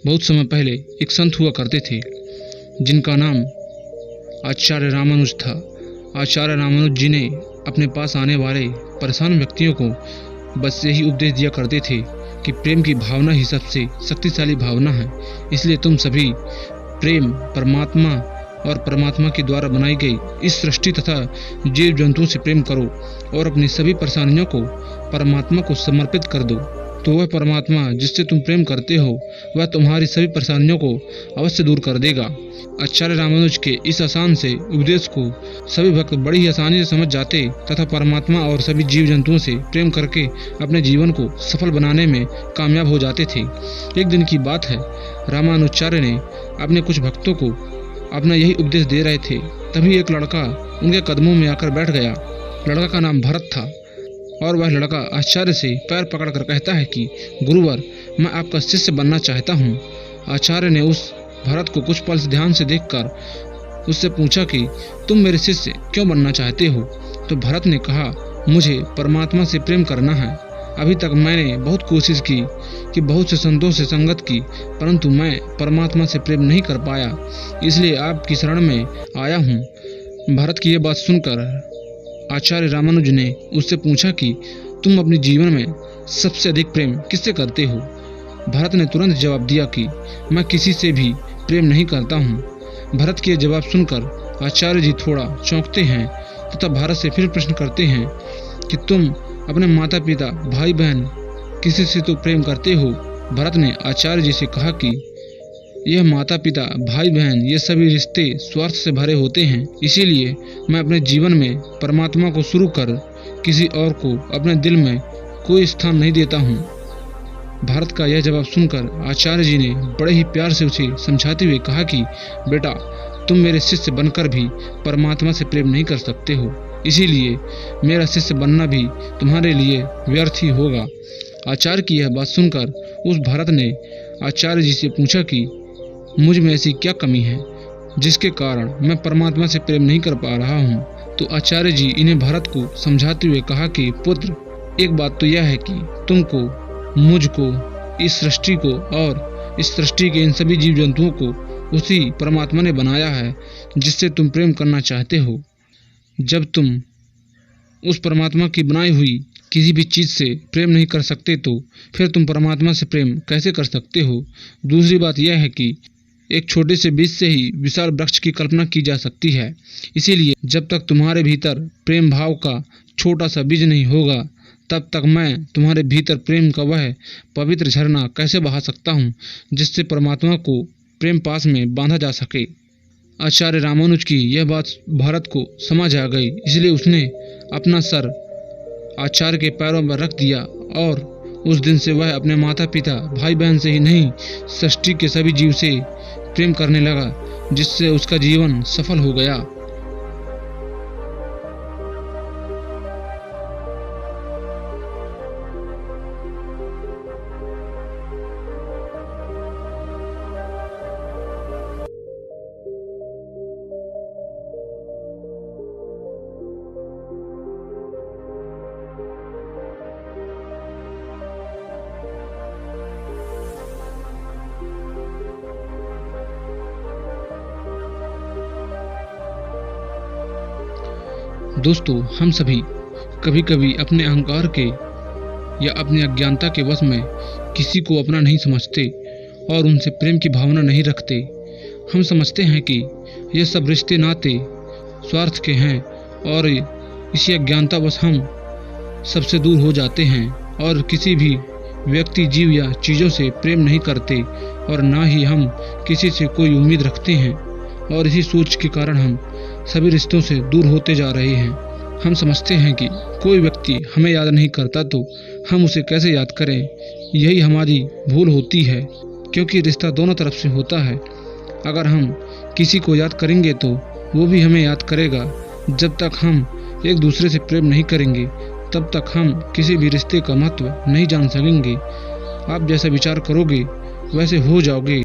बहुत समय पहले एक संत हुआ करते थे जिनका नाम आचार्य रामानुज था। आचार्य रामानुज जी ने अपने पास आने वाले परेशान व्यक्तियों को बस यही उपदेश दिया करते थे कि प्रेम की भावना ही सबसे शक्तिशाली भावना है। इसलिए तुम सभी प्रेम परमात्मा और परमात्मा के द्वारा बनाई गई इस सृष्टि तथा जीव जंतुओं से प्रेम करो और अपनी सभी परेशानियों को परमात्मा को समर्पित कर दो। तो वह परमात्मा जिससे तुम प्रेम करते हो वह तुम्हारी सभी परेशानियों को अवश्य दूर कर देगा। आचार्य रामानुज के इस आसान से उपदेश को सभी भक्त बड़ी ही आसानी से समझ जाते तथा परमात्मा और सभी जीव जंतुओं से प्रेम करके अपने जीवन को सफल बनाने में कामयाब हो जाते थे। एक दिन की बात है, रामानुजाचार्य ने अपने कुछ भक्तों को अपना यही उपदेश दे रहे थे। तभी एक लड़का उनके कदमों में आकर बैठ गया। लड़का का नाम भरत था और वह लड़का आचार्य से पैर पकड़कर कहता है कि गुरुवर, मैं आपका शिष्य बनना चाहता हूँ। आचार्य ने उस भरत को कुछ पल ध्यान से देखकर उससे पूछा कि तुम मेरे शिष्य क्यों बनना चाहते हो? तो भरत ने कहा, मुझे परमात्मा से प्रेम करना है। अभी तक मैंने बहुत कोशिश की कि बहुत से संतों से संगत की, परंतु मैं परमात्मा से प्रेम नहीं कर पाया, इसलिए आपकी शरण में आया हूँ। भरत की यह बात सुनकर आचार्य रामानुज ने उससे पूछा कि तुम अपने जीवन में सबसे अधिक प्रेम किससे करते हो? भरत ने तुरंत जवाब दिया कि मैं किसी से भी प्रेम नहीं करता हूँ। भरत के जवाब सुनकर आचार्य जी थोड़ा चौंकते हैं तथा भरत से फिर प्रश्न करते हैं कि तुम अपने माता पिता भाई बहन किसी से तो प्रेम करते हो? भरत ने आचार्य जी से कहा कि यह माता पिता भाई बहन ये सभी रिश्ते स्वार्थ से भरे होते हैं, इसीलिए मैं अपने जीवन में परमात्मा को शुरू कर किसी और को अपने दिल में कोई स्थान नहीं देता हूँ। भरत का यह जवाब सुनकर आचार्य जी ने बड़े ही प्यार से उसे समझाते हुए कहा कि बेटा, तुम मेरे शिष्य बनकर भी परमात्मा से प्रेम नहीं कर सकते हो, इसीलिए मेरा शिष्य बनना भी तुम्हारे लिए व्यर्थ ही होगा। आचार्य की यह बात सुनकर उस भरत ने आचार्य जी से पूछा कि मुझ में ऐसी क्या कमी है जिसके कारण मैं परमात्मा से प्रेम नहीं कर पा रहा हूँ? तो आचार्य जी इन्हें भरत को समझाते हुए कहा कि पुत्र, एक बात तो यह है कि तुमको, मुझको, इस सृष्टि को और इस सृष्टि के इन सभी जीव जंतुओं को उसी परमात्मा ने बनाया है जिससे तुम प्रेम करना चाहते हो। जब तुम उस परमात्मा की बनाई हुई किसी भी चीज़ से प्रेम नहीं कर सकते तो फिर तुम परमात्मा से प्रेम कैसे कर सकते हो? दूसरी बात यह है कि एक छोटे से बीज से ही विशाल वृक्ष की कल्पना की जा सकती है, इसीलिए जब तक तुम्हारे भीतर प्रेम भाव का छोटा सा बीज नहीं होगा तब तक मैं तुम्हारे भीतर प्रेम का वह पवित्र झरना कैसे बहा सकता हूँ जिससे परमात्मा को प्रेम पास में बांधा जा सके। आचार्य रामानुज की यह बात भरत को समझ आ गई, इसलिए उसने अपना सर आचार्य के पैरों पर रख दिया और उस दिन से वह अपने माता पिता भाई बहन से ही नहीं, सृष्टि के सभी जीव से प्रेम करने लगा, जिससे उसका जीवन सफल हो गया। दोस्तों, हम सभी कभी कभी अपने अहंकार के या अपनी अज्ञानता के वश में किसी को अपना नहीं समझते और उनसे प्रेम की भावना नहीं रखते। हम समझते हैं कि ये सब रिश्ते नाते स्वार्थ के हैं और इसी अज्ञानतावश हम सबसे दूर हो जाते हैं और किसी भी व्यक्ति, जीव या चीज़ों से प्रेम नहीं करते और ना ही हम किसी से कोई उम्मीद रखते हैं और इसी सोच के कारण हम सभी रिश्तों से दूर होते जा रहे हैं। हम समझते हैं कि कोई व्यक्ति हमें याद नहीं करता तो हम उसे कैसे याद करें, यही हमारी भूल होती है, क्योंकि रिश्ता दोनों तरफ से होता है। अगर हम किसी को याद करेंगे तो वो भी हमें याद करेगा। जब तक हम एक दूसरे से प्रेम नहीं करेंगे तब तक हम किसी भी रिश्ते का महत्व नहीं जान सकेंगे। आप जैसा विचार करोगे वैसे हो जाओगे।